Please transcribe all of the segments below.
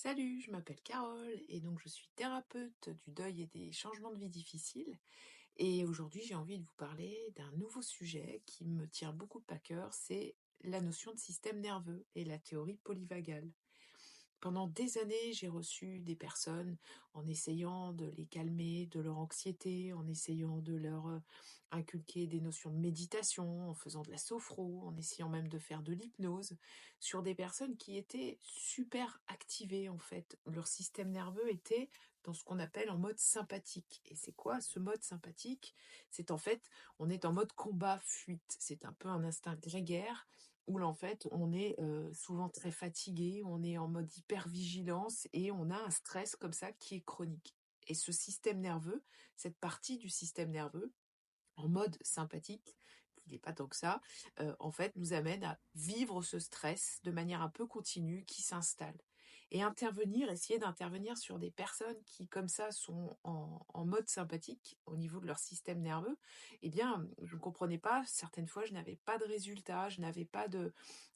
Salut, je m'appelle Carole et donc je suis thérapeute du deuil et des changements de vie difficiles. Et aujourd'hui, j'ai envie de vous parler d'un nouveau sujet qui me tient beaucoup à cœur, c'est la notion de système nerveux et la théorie polyvagale. Pendant des années, j'ai reçu des personnes en essayant de les calmer de leur anxiété, en essayant de leur inculquer des notions de méditation, en faisant de la sophro, en essayant même de faire de l'hypnose, sur des personnes qui étaient super activées en fait. Leur système nerveux était dans ce qu'on appelle en mode sympathique. Et c'est quoi ce mode sympathique? C'est en fait, on est en mode combat-fuite. C'est un peu un instinct grégaire où là, en fait, on est souvent très fatigué, on est en mode hypervigilance et on a un stress comme ça qui est chronique. Et ce système nerveux, cette partie du système nerveux, en mode sympathique, qui n'est pas tant que ça, en fait, nous amène à vivre ce stress de manière un peu continue qui s'installe. Et essayer d'intervenir sur des personnes qui, comme ça, sont en mode sympathique au niveau de leur système nerveux, eh bien, je ne comprenais pas, certaines fois, je n'avais pas de résultat, je n'avais pas le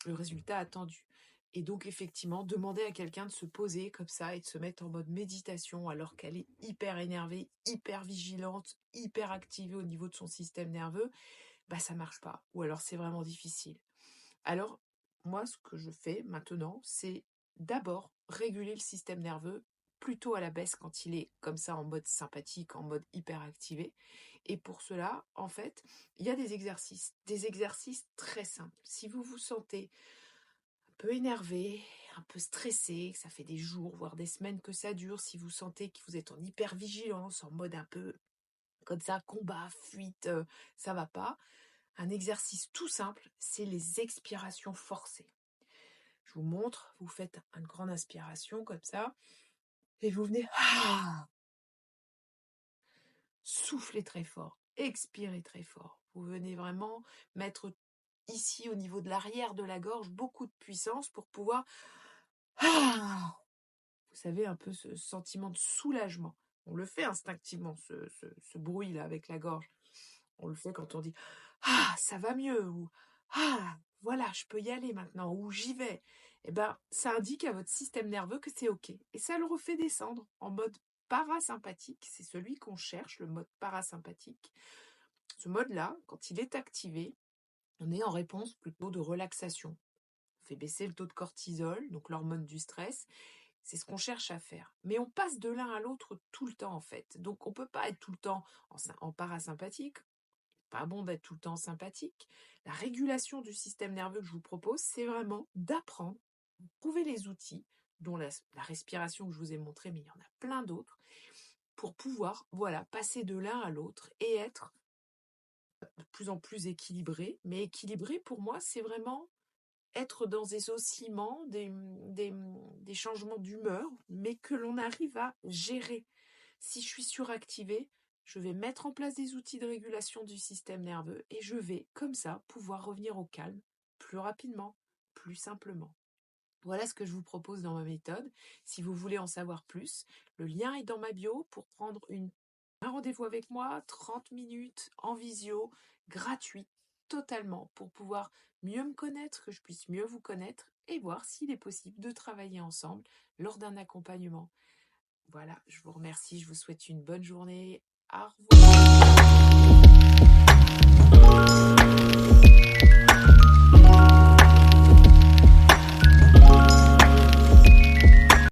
résultat attendu. Et donc, effectivement, demander à quelqu'un de se poser comme ça et de se mettre en mode méditation alors qu'elle est hyper énervée, hyper vigilante, hyper activée au niveau de son système nerveux, bah ça marche pas. Ou alors c'est vraiment difficile. Alors, moi, ce que je fais maintenant, c'est d'abord réguler le système nerveux plutôt à la baisse quand il est comme ça en mode sympathique, en mode hyper activé. Et pour cela, en fait, il y a des exercices très simples. Si vous vous sentez un peu énervé, un peu stressé, que ça fait des jours, voire des semaines que ça dure, si vous sentez que vous êtes en hypervigilance, en mode un peu comme ça, combat, fuite, ça va pas. Un exercice tout simple, c'est les expirations forcées. Je vous montre, vous faites une grande inspiration comme ça, et vous venez souffler très fort, expirer très fort. Vous venez vraiment mettre ici au niveau de l'arrière de la gorge beaucoup de puissance pour pouvoir, vous savez, un peu ce sentiment de soulagement. On le fait instinctivement, ce bruit-là avec la gorge. On le fait quand on dit ça va mieux ou voilà, je peux y aller maintenant ou j'y vais. Eh ben, ça indique à votre système nerveux que c'est OK. Et ça le refait descendre en mode parasympathique. C'est celui qu'on cherche, le mode parasympathique. Ce mode-là, quand il est activé, on est en réponse plutôt de relaxation. On fait baisser le taux de cortisol, donc l'hormone du stress. C'est ce qu'on cherche à faire. Mais on passe de l'un à l'autre tout le temps, en fait. Donc, on ne peut pas être tout le temps en parasympathique. Pas bon d'être tout le temps sympathique. La régulation du système nerveux que je vous propose, c'est vraiment d'apprendre, de trouver les outils, dont la respiration que je vous ai montré, mais il y en a plein d'autres, pour pouvoir passer de l'un à l'autre et être de plus en plus équilibré. Mais équilibré, pour moi, c'est vraiment être dans des oscillements, des changements d'humeur, mais que l'on arrive à gérer. Si je suis suractivée, je vais mettre en place des outils de régulation du système nerveux et je vais, comme ça, pouvoir revenir au calme plus rapidement, plus simplement. Voilà ce que je vous propose dans ma méthode. Si vous voulez en savoir plus, le lien est dans ma bio pour prendre un rendez-vous avec moi, 30 minutes en visio, gratuit, totalement, pour pouvoir mieux me connaître, que je puisse mieux vous connaître et voir s'il est possible de travailler ensemble lors d'un accompagnement. Voilà, je vous remercie, je vous souhaite une bonne journée. Au revoir.